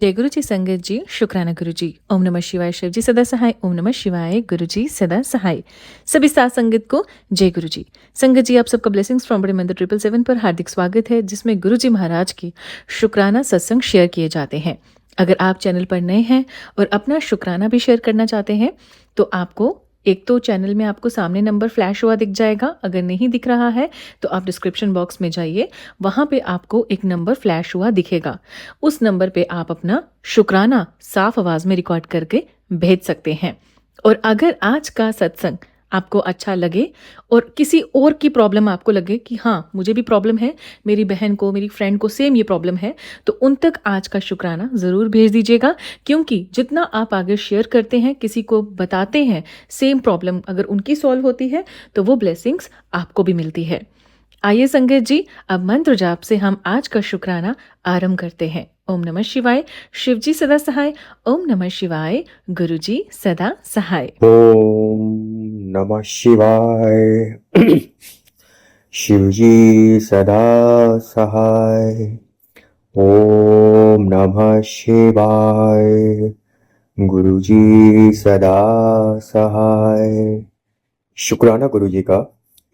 जय गुरु जी संगत जी, शुक्राना गुरु जी। ओम नमः शिवाय, शिव जी सदा सहाय। ओम नमः शिवाय, गुरु जी सदा सहाय। सभी साथ संगत को जय गुरु जी। संगत जी, आप सबका ब्लेसिंग्स फ्रॉम बड़े मंदिर 777 पर हार्दिक स्वागत है, जिसमें गुरु जी महाराज की शुक्राना सत्संग शेयर किए जाते हैं। अगर आप चैनल पर नए हैं और अपना शुक्राना भी शेयर करना चाहते हैं तो आपको एक तो चैनल में आपको सामने नंबर फ्लैश हुआ दिख जाएगा। अगर नहीं दिख रहा है तो आप डिस्क्रिप्शन बॉक्स में जाइए, वहां पे आपको एक नंबर फ्लैश हुआ दिखेगा। उस नंबर पे आप अपना शुक्राना साफ आवाज में रिकॉर्ड करके भेज सकते हैं। और अगर आज का सत्संग आपको अच्छा लगे और किसी और की प्रॉब्लम आपको लगे कि हाँ मुझे भी प्रॉब्लम है, मेरी बहन को, मेरी फ्रेंड को सेम ये प्रॉब्लम है, तो उन तक आज का शुक्राना ज़रूर भेज दीजिएगा। क्योंकि जितना आप आगे शेयर करते हैं, किसी को बताते हैं सेम प्रॉब्लम, अगर उनकी सॉल्व होती है तो वो ब्लेसिंग्स आपको भी मिलती है। आइए संगत जी, अब मंत्र जाप से हम आज का शुक्राना आरंभ करते हैं। ओम नमः शिवाय, शिव जी सदा सहाय। ओम नमः शिवाय, गुरु जी सदा सहाय। ओम नमः शिवाय। शिवजी सदा सहाय। ओम नमः शिवाय, गुरुजी सदा सहाय। शुक्राना गुरुजी का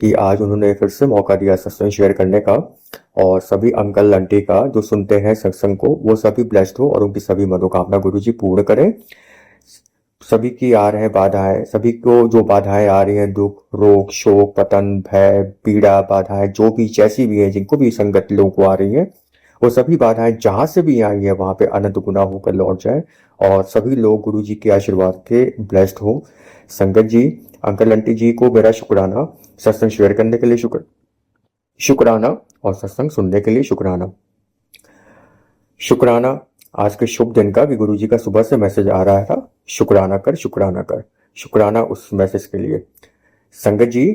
कि आज उन्होंने फिर से मौका दिया सत्संग शेयर करने का, और सभी अंकल आंटी का जो सुनते हैं सत्संग को वो सभी ब्लेस्ड हो और उनकी सभी मनोकामना गुरुजी पूर्ण करें। सभी की आ रहे हैं बाधाएं, सभी को जो बाधाएं आ रही हैं, दुख, रोग, शोक, पतन, भय, पीड़ा, बाधाएं जो भी जैसी भी है, जिनको भी संगत लोगों को आ रही है, वो सभी बाधाएं जहां से भी आई है वहां पे अनंत गुना होकर लौट जाए और सभी लोग गुरु जी के आशीर्वाद के ब्लेस्ड हो। संगत जी, अंकल आंटी जी को मेरा शुक्राना, सत्संग शेयर करने के लिए शुक्राना और सत्संग सुनने के लिए शुक्राना। शुक्राना आज के शुभ दिन का कि गुरुजी का सुबह से मैसेज आ रहा था, शुक्राना कर, शुक्राना कर। शुक्राना उस मैसेज के लिए। संगत जी,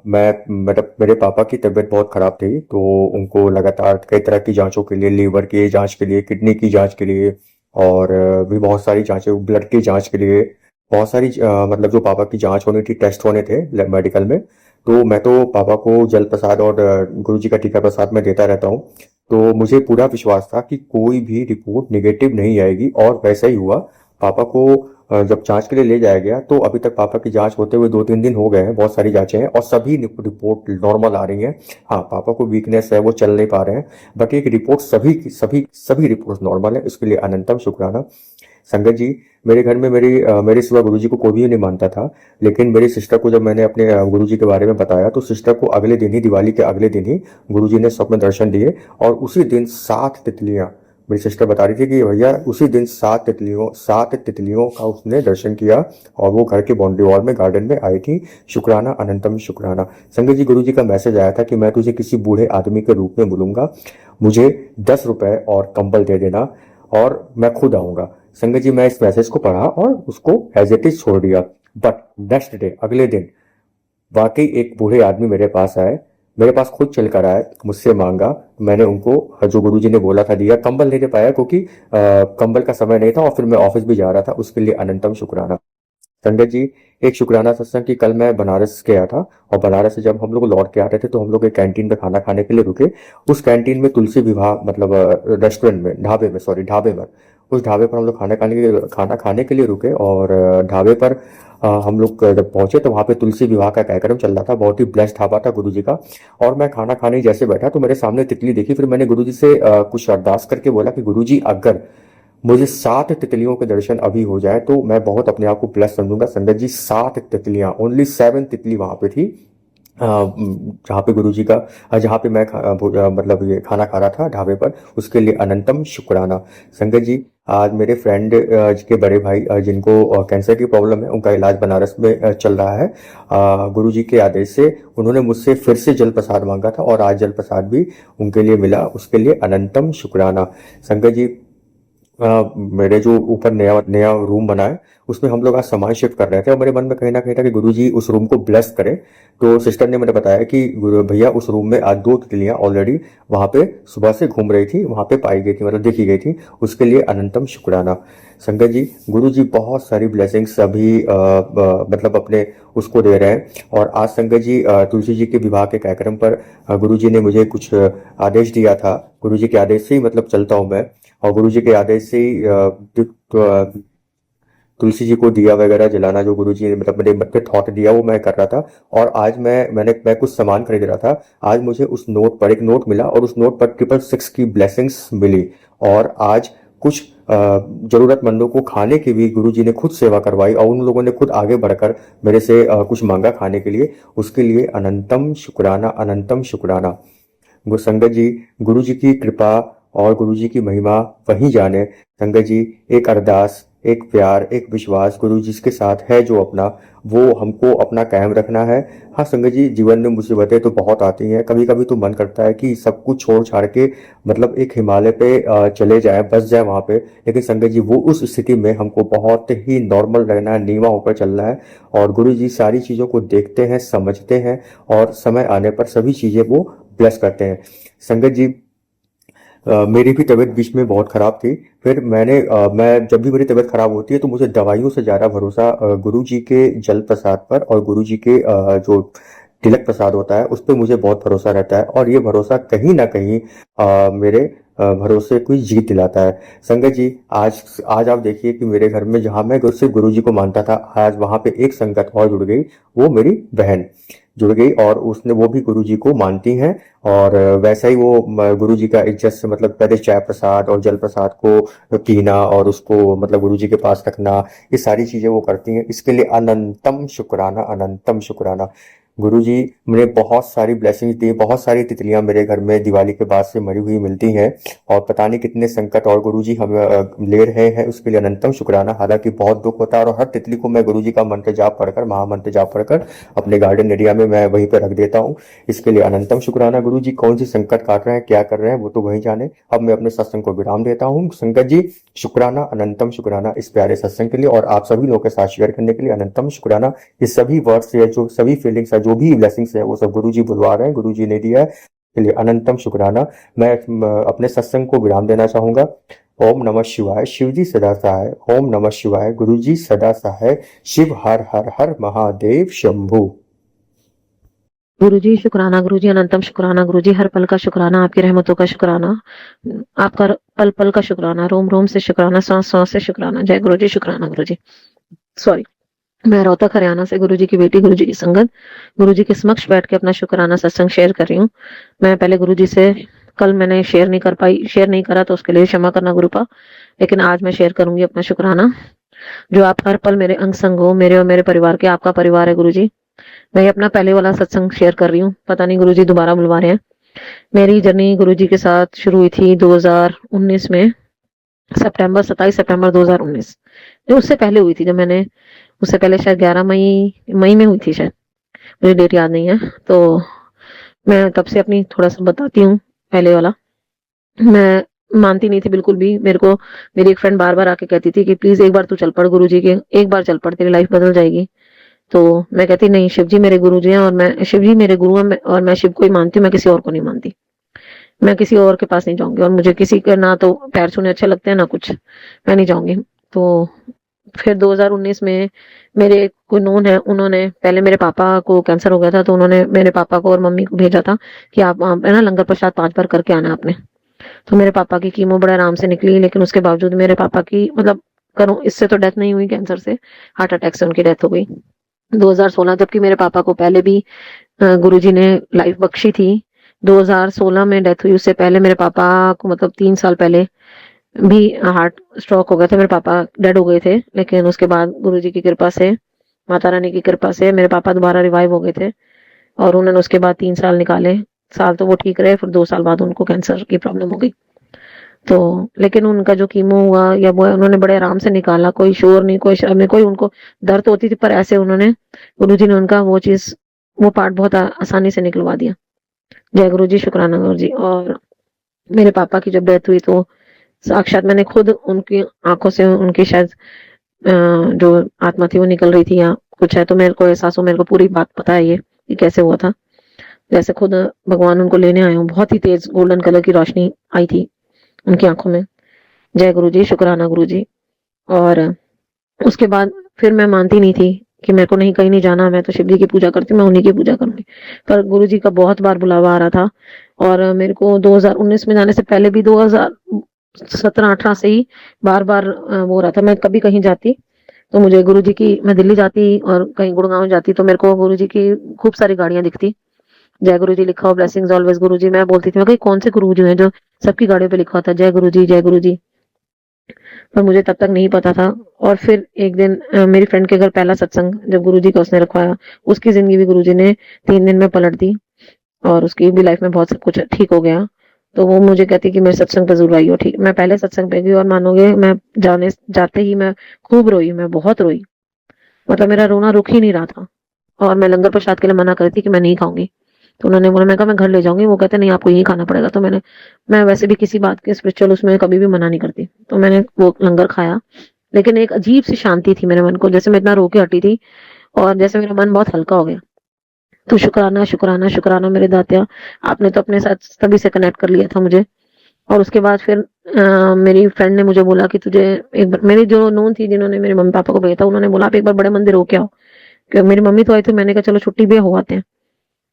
मेरे पापा की तबीयत बहुत खराब थी, तो उनको लगातार कई तरह की जांचों के लिए, लीवर की जांच के लिए, किडनी की जांच के लिए और भी बहुत सारी जांचें, ब्लड की जांच के लिए बहुत सारी मतलब जो पापा की जांच होनी थी, टेस्ट होने थे मेडिकल में। तो मैं तो पापा को जल प्रसाद और गुरुजी का टीका प्रसाद में देता रहता हूँ। तो मुझे पूरा विश्वास था कि कोई भी रिपोर्ट नेगेटिव नहीं आएगी, और वैसा ही हुआ। पापा को जब जांच के लिए ले जाया गया तो अभी तक पापा की जांच होते हुए 2-3 दिन हो गए हैं, बहुत सारी जांचें हैं और सभी रिपोर्ट नॉर्मल आ रही हैं। हाँ, पापा को वीकनेस है, वो चल नहीं पा रहे हैं, बाकी एक रिपोर्ट सभी रिपोर्ट नॉर्मल है, इसके लिए अनंतम शुक्राना। संगत जी, मेरे घर में मेरे सिवा गुरुजी को कोई भी नहीं मानता था, लेकिन मेरी सिस्टर को जब मैंने अपने गुरुजी के बारे में बताया तो सिस्टर को अगले दिन ही, दिवाली के अगले दिन ही गुरुजी ने स्वप्न दर्शन दिए, और उसी दिन 7 तितलियां, मेरी सिस्टर बता रही थी कि भैया उसी दिन 7 तितलियों का उसने दर्शन किया और वो घर के बाउंड्री वॉल में, गार्डन में आई थी। शुक्राना, अनंतम शुक्राना। संगत जी, गुरुजी का मैसेज आया था कि मैं तुझे किसी बूढ़े आदमी के रूप में बुलूंगा, मुझे 10 रुपए और कंबल दे देना और मैं खुद आऊंगा। संगत जी, मैं इस मैसेज को पढ़ा और उसको एज इट इज छोड़ दिया। बट नेक्स्ट डे, अगले दिन, वाकई एक बूढ़े आदमी मेरे पास आए, मेरे पास खुद चल कर आए, मुझसे मांगा, मैंने उनको जो गुरुजी ने बोला था दिया। कंबल नहीं दे पाया क्योंकि कंबल का समय नहीं था और फिर मैं ऑफिस भी जा रहा था, उसके लिए अनंतम शुक्राना। संगत जी, एक शुक्राना सत्संग की, कल मैं बनारस गया था और बनारस से जब हम लोग लौट के आ रहे थे तो हम लोग एक कैंटीन में खाना खाने के लिए रुके। उस कैंटीन में तुलसी विवाह, मतलब रेस्टोरेंट में, ढाबे में, उस ढाबे पर हम लोग खाना खाने के लिए रुके और ढाबे पर हम लोग जब पहुंचे तो वहां पे तुलसी विवाह का कार्यक्रम चल रहा था। बहुत ही ब्लेस्ड ढाबा था गुरुजी का। और मैं खाना खाने जैसे बैठा तो मेरे सामने तितली देखी, फिर मैंने गुरुजी से कुछ अरदास करके बोला कि गुरुजी, अगर मुझे 7 तितलियों के दर्शन अभी हो जाए तो मैं बहुत अपने आप को ब्लेस समझूंगा। संगत जी, 7 तितलियां, ओनली 7 तितली वहां पे थी, जहाँ पे गुरुजी का, जहाँ पे मैं मतलब ये खाना खा रहा था ढाबे पर, उसके लिए अनंतम शुक्राना। संगत जी, आज मेरे फ्रेंड के बड़े भाई जिनको कैंसर की प्रॉब्लम है, उनका इलाज बनारस में चल रहा है। गुरुजी के आदेश से उन्होंने मुझसे फिर से जल प्रसाद मांगा था और आज जल प्रसाद भी उनके लिए मिला, उसके लिए अनंतम शुक्राना। संगत जी, मेरे जो ऊपर नया नया रूम बना है उसमें हम लोग आज सामान शिफ्ट कर रहे थे और मेरे मन में कहीं ना कहीं था कि गुरुजी उस रूम को ब्लेस करें। तो सिस्टर ने मुझे बताया कि गुरु भैया, उस रूम में आज 2 तितलियां ऑलरेडी वहां पे सुबह से घूम रही थी, वहां पे पाई गई थी, मतलब देखी गई थी, उसके लिए अनंतम शुक्राना। संगत जी, गुरुजी बहुत सारी ब्लेसिंग्स अभी मतलब अपने उसको दे रहे हैं। और आज संगत जी, तुलसी जी के विवाह के कार्यक्रम पर गुरुजी ने मुझे कुछ आदेश दिया था, गुरुजी के आदेश से ही मतलब चलता हूँ मैं। और गुरुजी के आदेश से ही तुलसी जी को दिया वगैरह जलाना जो गुरुजी ने मतलब मेरे थॉट दिया वो मैं कर रहा था। और आज मैं कुछ सामान खरीद रहा था। आज मुझे उस नोट पर एक नोट मिला और उस नोट पर 666 की ब्लेसिंग्स मिली। और आज कुछ जरूरतमंदों को खाने की भी गुरुजी ने खुद सेवा करवाई और उन लोगों ने खुद आगे बढ़कर मेरे से कुछ मांगा खाने के लिए। उसके लिए अनंतम शुक्राना, अनंतम शुक्राना। संगत जी, गुरु जी की कृपा और गुरु जी की महिमा वही जाने। संगत जी, एक अरदास, एक प्यार, एक विश्वास गुरु जी के साथ है जो अपना, वो हमको अपना कायम रखना है। हाँ संगत जी, जीवन में मुसीबतें तो बहुत आती हैं। कभी कभी तो मन करता है कि सब कुछ छोड़ छाड़ के मतलब एक हिमालय पे चले जाए, बस जाए वहां पे। लेकिन संगत जी, वो उस स्थिति में हमको बहुत ही नॉर्मल रहना है, नीवा होकर चलना है। और गुरु जी सारी चीजों को देखते हैं, समझते हैं और समय आने पर सभी चीजें वो ब्लेस करते हैं। संगत जी, मेरी भी तबीयत बीच में बहुत खराब थी। फिर मैं जब भी मेरी तबीयत खराब होती है तो मुझे दवाइयों से ज्यादा भरोसा गुरु जी के जल प्रसाद पर और गुरु जी के जो तिलक प्रसाद होता है उस पर मुझे बहुत भरोसा रहता है। और ये भरोसा कहीं ना कहीं मेरे भरोसे को जीत दिलाता है। संगत जी, आज आज आप देखिए कि मेरे घर में जहां मैं सिर्फ गुरु जी को मानता था, आज वहां पे एक संगत और जुड़ गई। वो मेरी बहन जुड़ गई और उसने वो भी गुरु जी को मानती हैं। और वैसा ही वो गुरु जी का इज्जत से मतलब पहले चाय प्रसाद और जल प्रसाद को पीना और उसको मतलब गुरु जी के पास रखना, ये सारी चीजें वो करती हैं। इसके लिए अनंतम शुक्राना, अनंतम शुक्राना। गुरु जी ने बहुत सारी ब्लेसिंग्स दी। बहुत सारी तितलियां मेरे घर में दिवाली के बाद से मरी हुई मिलती हैं। और पता नहीं कितने संकट और गुरु जी हम ले रहे हैं, उसके लिए अनंतम शुक्राना। हालांकि बहुत दुख होता है और हर तितली को मैं गुरु जी का मंत्र जाप पढ़कर, महामंत्र जाप पढ़कर अपने गार्डन एरिया में मैं वहीं पर रख देता हूँ। इसके लिए अनंतम शुक्राना। गुरु जी कौन सी संकट काट रहे हैं, क्या कर रहे हैं, वो तो वही जाने। अब मैं अपने सत्संग को विराम देता हूँ। संगत जी, शुक्राना, अनंतम शुक्राना इस प्यारे सत्संग के लिए और आप सभी लोगों के साथ शेयर करने के लिए अनंतम शुक्राना। ये सभी वर्ड्स है, जो सभी फीलिंग्स है, जो भी ब्लेसिंग्स है, वो सब गुरु जी बुलवा रहे हैं, गुरु जी ने दिया है। इसके लिए अनंतम शुक्राना। मैं अपने सत्संग को विराम देना चाहूंगा। ओम नमः शिवाय। शिव जी सदा सहाय। ओम नमः शिवाय। गुरु जी सदा सहाय। शिव हर हर हर महादेव शंभु। गुरु जी शुक्राना, गुरु जी अनंतम शुक्राना, गुरु जी हर पल का शुक्राना, आपकी रहमतों का शुक्राना, आपका पल पल का शुक्राना, रोम रोम से शुक्राना, सांस सांस से शुक्राना। जय गुरु जी, शुक्राना गुरु जी। सॉरी, मैं रोहतक हरियाणा से गुरु जी की बेटी, गुरु जी की संगत, गुरु जी के समक्ष बैठ के अपना शुक्राना सत्संग शेयर कर रही हूँ। मैं पहले गुरु जी से कल मैंने शेयर नहीं करा तो उसके लिए क्षमा करना गुरुपा। लेकिन आज मैं शेयर करूंगी अपना शुक्राना। जो आप हर पल मेरे अंग संग हो, मेरे और मेरे परिवार के, आपका परिवार है गुरु जी। मैं ये अपना पहले वाला सत्संग शेयर कर रही हूँ। पता नहीं गुरु जी दोबारा बुलवा रहे हैं। मेरी जर्नी गुरु जी के साथ शुरू हुई थी 2019 में, 27 सितंबर 2019। जो उससे पहले हुई थी, जब मैंने उससे पहले शायद 11 मई में हुई थी शायद, मुझे डेट याद नहीं है। तो मैं तब से अपनी थोड़ा सा बताती हूँ। पहले वाला मैं मानती नहीं थी बिल्कुल भी। मेरे को मेरी एक फ्रेंड बार बार आके कहती थी कि प्लीज एक बार तू चल पड़ गुरु जी के, एक बार चल पड़, तेरी लाइफ बदल जाएगी। तो मैं कहती नहीं, शिव जी मेरे गुरु जी हैं और मैं शिव जी मेरे गुरु हैं और मैं शिव को ही मानती हूँ, मैं किसी और को नहीं मानती। मैं किसी और के पास नहीं जाऊंगी और मुझे किसी के ना तो पैर छूने अच्छे लगते हैं ना कुछ, मैं नहीं जाऊंगी। तो फिर 2019 में मेरे कोई नोन है, उन्होंने पहले मेरे पापा को कैंसर हो गया था तो उन्होंने मेरे पापा को और मम्मी को भेजा था कि आप वहाँ पे ना लंगर प्रसाद 5 बार करके आना आपने। तो मेरे पापा की कीमो बड़े आराम से निकली, लेकिन उसके बावजूद मेरे पापा की मतलब करूं इससे तो डेथ नहीं हुई, कैंसर से, हार्ट अटैक से उनकी डेथ हो गई 2016। जबकि मेरे पापा को पहले भी गुरुजी ने लाइफ बख्शी थी। 2016 में डेथ हुई। उससे पहले मेरे पापा को मतलब 3 साल पहले भी हार्ट स्ट्रोक हो गया था, मेरे पापा डेड हो गए थे। लेकिन उसके बाद गुरुजी की कृपा से, माता रानी की कृपा से मेरे पापा दोबारा रिवाइव हो गए थे और उन्होंने उसके बाद 3 साल निकाले। साल तो वो ठीक रहे, फिर 2 साल बाद उनको कैंसर की प्रॉब्लम हो गई। तो लेकिन उनका जो कीमो हुआ या वो उन्होंने बड़े आराम से निकाला, कोई शोर नहीं, कोई शर्म नहीं, कोई उनको दर्द होती थी पर ऐसे उन्होंने, गुरुजी ने उनका वो चीज, वो पार्ट बहुत आसानी से निकलवा दिया। जय गुरु जी, शुक्राना गुरु जी। और मेरे पापा की जब डेथ हुई तो साक्षात मैंने खुद उनकी आंखों से उनकी शायद जो आत्मा थी वो निकल रही थी या कुछ है, तो मेरे को एहसास हो, मेरे को पूरी बात पता है ये कि कैसे हुआ था। जैसे खुद भगवान उनको लेने आए हो, बहुत ही तेज गोल्डन कलर की रोशनी आई थी उनकी आंखों में। जय गुरु जी, शुक्राना गुरु जी। और उसके बाद फिर मैं मानती नहीं थी कि मेरे को नहीं, कहीं नहीं जाना, मैं तो शिव जी की पूजा करती हूँ, मैं उन्हीं की पूजा करूंगी। पर गुरु जी का बहुत बार बुलावा आ रहा था और मेरे को 2019 में जाने से पहले भी 17-18 से ही बार-बार वो हो रहा था। मैं कभी कहीं जाती तो मुझे गुरुजी की, मैं दिल्ली जाती और कहीं गुड़गाँव जाती तो मेरे को गुरुजी की खूब सारी गाड़ियाँ दिखती। जय गुरुजी लिखा हो, ब्लेसिंग्स ऑलवेज गुरुजी। मैं बोलती थी, मैं कहा, कौन से गुरुजी हैं जो सबकी गाड़ियों पे लिखा होता है जय गुरुजी, जय गुरुजी। पर मुझे तब तक नहीं पता था। और फिर एक दिन मेरी फ्रेंड के घर पहला सत्संग जब गुरुजी का उसने रखवाया, उसकी जिंदगी भी गुरुजी ने 3 दिन में पलट दी और उसकी भी लाइफ में बहुत सब कुछ ठीक हो गया। तो वो मुझे कहती कि मेरे सत्संग पे जरूर आइयो। ठीक, मैं पहले सत्संग पे गई और मानोगे, मैं जाने जाते ही मैं खूब रोई, मैं बहुत रोई। मतलब मेरा रोना रुक ही नहीं रहा था। और मैं लंगर प्रसाद के लिए मना कर रही थी कि मैं नहीं खाऊंगी। तो उन्होंने बोला, मैं कहा मैं घर ले जाऊंगी। वो कहते नहीं, आपको यही खाना पड़ेगा। तो मैं वैसे भी किसी बात के स्पिरिचुअल उसमें कभी भी मना नहीं करती। तो मैंने वो लंगर खाया, लेकिन एक अजीब सी शांति थी मेरे मन को, जैसे मैं इतना रो के हटी थी और जैसे मेरा मन बहुत हल्का हो गया। तो शुक्राना शुक्राना शुक्राना मेरे दातिया, आपने तो अपने साथ सभी से कनेक्ट कर लिया था मुझे। और उसके बाद फिर मेरी फ्रेंड ने मुझे बोला कि तुझे एक बार, मेरी जो नोन थी जिन्होंने मेरे मम्मी पापा को भेजा था, उन्होंने बोला आप एक बार बड़े मंदिर होके आओ। क्योंकि मेरी मम्मी तो आई थी, मैंने कहा चलो छुट्टी भी हो आते हैं।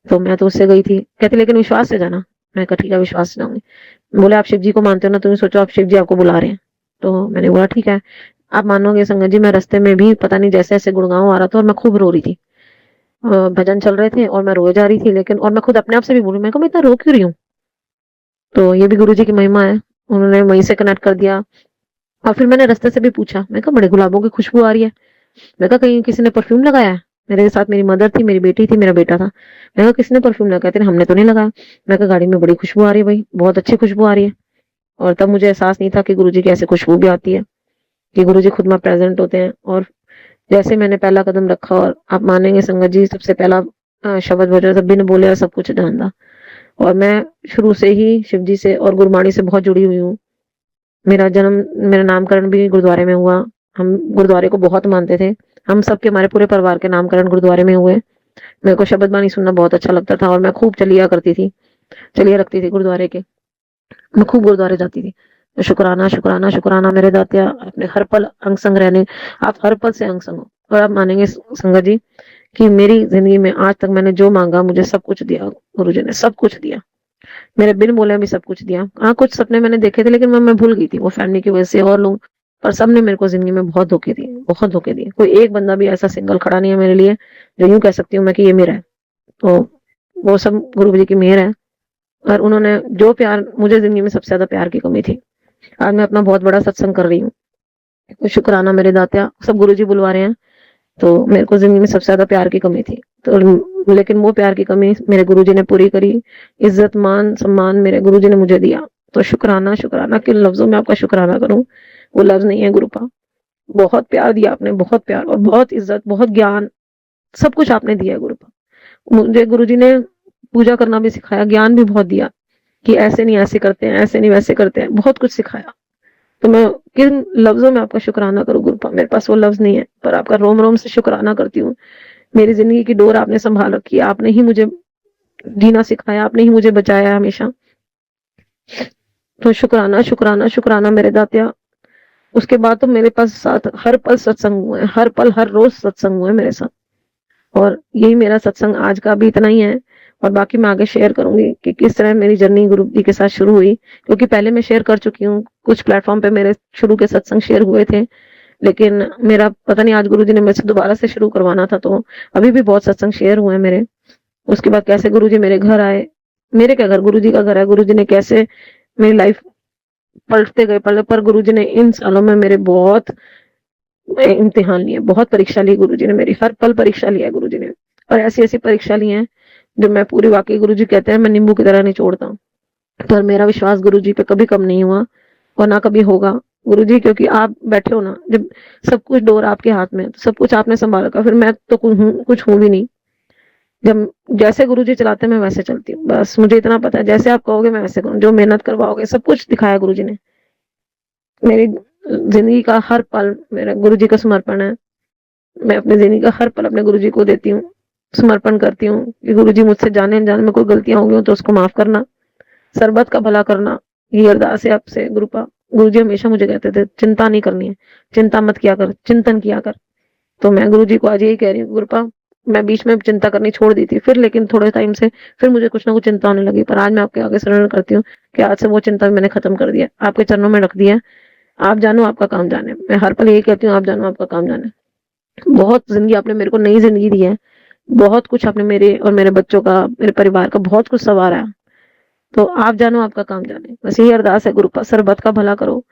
तो मैं तो उससे गई थी। कहती लेकिन विश्वास से जाना। मैं कहा ठीक है, विश्वास से जाऊंगी। बोले आप शिव जी को मानते हो ना, तुम्हें सोचो आप शिव जी आपको बुला रहे हैं। तो मैंने बोला ठीक है। आप मानोगे संगत जी, मैं रास्ते में भी पता नहीं जैसे ऐसे गुड़गांव आ रहा था और मैं खूब रो रही थी। भजन चल रहे थे और मैं रोए जा रही थी, लेकिन और मैं खुद अपने आप से भी बोली, मैं कहा मैं इतना रो क्यों रही हूँ। तो ये भी गुरु जी की महिमा है, उन्होंने वहीं से कनेक्ट कर दिया। और फिर मैंने रास्ते से भी पूछा, मैं कहा बड़े गुलाबों की खुशबू आ रही है। मैं कहा कहीं किसी ने परफ्यूम लगाया है। मेरे साथ मेरी मदर थी, मेरी बेटी थी, मेरा बेटा था। मैं कहा किसने परफ्यूम लगाया। कहते हमने तो नहीं लगाया। मैं कहा गाड़ी में बड़ी खुशबू आ रही है भाई, बहुत अच्छी खुशबू आ रही है। और तब मुझे एहसास नहीं था कि गुरुजी की ऐसे खुशबू भी आती है, कि गुरुजी खुद में प्रेजेंट होते हैं। और जैसे मैंने पहला कदम रखा, और आप मानेंगे संगत जी, सबसे पहला शब्द वजह सभी ने बोले और सब कुछ जानता। और मैं शुरू से ही शिव जी से और गुरबाणी से बहुत जुड़ी हुई हूँ। मेरा जन्म, मेरा नामकरण भी गुरुद्वारे में हुआ। हम गुरुद्वारे को बहुत मानते थे। हम सबके, हमारे पूरे परिवार के नामकरण गुरुद्वारे में हुए। मेरे को शब्द बानी सुनना बहुत अच्छा लगता था और मैं खूब चलिया करती थी, चलिया रखती थी गुरुद्वारे के। मैं खूब गुरुद्वारे जाती थी। तो शुक्राना शुक्राना शुक्राना मेरे दातिया, आपने हर पल अंग संग रहने, आप हर पल से अंग संग हो। और आप मानेंगे संगत जी कि मेरी जिंदगी में आज तक मैंने जो मांगा मुझे सब कुछ दिया। गुरुजी ने सब कुछ दिया, मेरे बिन बोले भी सब कुछ दिया। हाँ, कुछ सपने मैंने देखे थे, लेकिन मैं भूल गई थी, वो फैमिली की वजह से और लोग। पर सबने मेरे को जिंदगी में बहुत धोखे दिए, बहुत धोखे दिए। कोई एक बंदा भी ऐसा सिंगल खड़ा नहीं है मेरे लिए जो यूं कह सकती हूँ मैं कि ये मेरा है। तो वो सब गुरु जी की मेहर है। और उन्होंने जो प्यार, मुझे जिंदगी में सबसे ज्यादा प्यार की कमी थी। आज मैं अपना बहुत बड़ा सत्संग कर रही हूँ। तो शुक्राना मेरे दातिया, सब गुरु जी बुलवा रहे हैं। तो मेरे को जिंदगी में सबसे ज्यादा प्यार की कमी थी। तो लेकिन वो प्यार की कमी मेरे गुरुजी ने पूरी करी। इज्जत मान सम्मान मेरे गुरुजी ने मुझे दिया। तो शुक्राना शुक्राना, किन लफ्जों में आपका शुक्राना करूं, वो लफ्ज नहीं है गुरुपा। बहुत प्यार दिया आपने, बहुत प्यार और बहुत इज्जत, बहुत ज्ञान, सब कुछ आपने दिया है गुरुपा। मुझे गुरुजी ने पूजा करना भी सिखाया, ज्ञान भी बहुत दिया कि ऐसे नहीं ऐसे करते हैं, ऐसे नहीं वैसे करते हैं, बहुत कुछ सिखाया। तो मैं किन लफ्जों में आपका शुक्राना करूं गुरुपा, मेरे पास वो लफ्ज नहीं है। पर आपका रोम रोम से शुक्राना करती हूँ। मेरी जिंदगी की डोर आपने संभाल रखी है, आपने ही मुझे जीना सिखाया, आपने ही मुझे बचाया है हमेशा। तो शुक्राना शुक्राना शुक्राना मेरे दातिया। उसके बाद तो मेरे पास साथ हर पल सत्संग हुए, हर पल हर रोज सत्संग हुए मेरे साथ। और यही मेरा सत्संग आज का भी इतना ही है। और बाकी मैं आगे शेयर करूंगी कि किस तरह मेरी जर्नी गुरु जी के साथ शुरू हुई, क्योंकि पहले मैं शेयर कर चुकी हूँ। कुछ प्लेटफॉर्म पे मेरे शुरू के सत्संग शेयर हुए थे, लेकिन मेरा पता नहीं आज गुरु जी ने मेरे से दोबारा से शुरू करवाना था। तो अभी भी बहुत सत्संग शेयर हुए हैं मेरे। उसके बाद कैसे गुरुजी मेरे घर आए, मेरे क्या घर, गुरुजी का घर है। गुरुजी ने कैसे मेरी लाइफ पलटते गए पल पर। गुरुजी ने इन सालों में मेरे बहुत इम्तिहान लिए, बहुत परीक्षा ली गुरुजी ने, मेरी हर पल परीक्षा लिया है गुरुजी ने। और ऐसी ऐसी परीक्षा ली है जो मैं पूरी, वाकई गुरुजी कहते हैं मैं नींबू की तरह निचोड़ता हूँ। पर मेरा विश्वास गुरुजी पे कभी कम नहीं हुआ और ना कभी होगा। गुरुजी, क्योंकि आप बैठे हो ना, जब सब कुछ डोर आपके हाथ में, तो सब कुछ आपने संभाल रखा। फिर मैं तो कुछ हूं भी नहीं। जब जैसे गुरुजी चलाते हैं मैं वैसे चलती हूँ। बस मुझे इतना पता है, जैसे आप कहोगे मैं वैसे करूँ, जो मेहनत करवाओगे सब कुछ दिखाया गुरुजी ने। मेरी जिंदगी का हर पल मेरा गुरुजी का समर्पण है। मैं अपनी जिंदगी का हर पल अपने गुरुजी को देती हूँ, समर्पण करती हूँ कि गुरुजी मुझसे जाने अनजाने में कोई गलतियां होंगी तो उसको माफ करना, सरबत का भला करना। ये अरदास है आपसे गुरुपा। गुरुजी हमेशा मुझे कहते थे चिंता नहीं करनी है, चिंता मत किया कर, चिंतन किया कर। तो मैं गुरुजी को आज यही कह रही हूँ गुरुपा, मैं बीच में चिंता करनी छोड़ दी थी, फिर लेकिन थोड़े टाइम से फिर मुझे कुछ ना कुछ चिंता होने लगी, पर आज मैं आपके आगे सरेंडर करती हूँ कि आज से वो चिंता भी मैंने खत्म कर दिया, आपके चरणों में रख दिया। आप जानो आपका काम जाने, मैं हर पल यही कहती हूँ, आप जानो आपका काम जाने। बहुत जिंदगी आपने मेरे को नई जिंदगी दी है, बहुत कुछ आपने मेरे और मेरे बच्चों का, मेरे परिवार का बहुत कुछ संवारा है, तो आप जानो आपका काम जाने। बस यही अरदास है, गुरु का सर्बत का भला करो,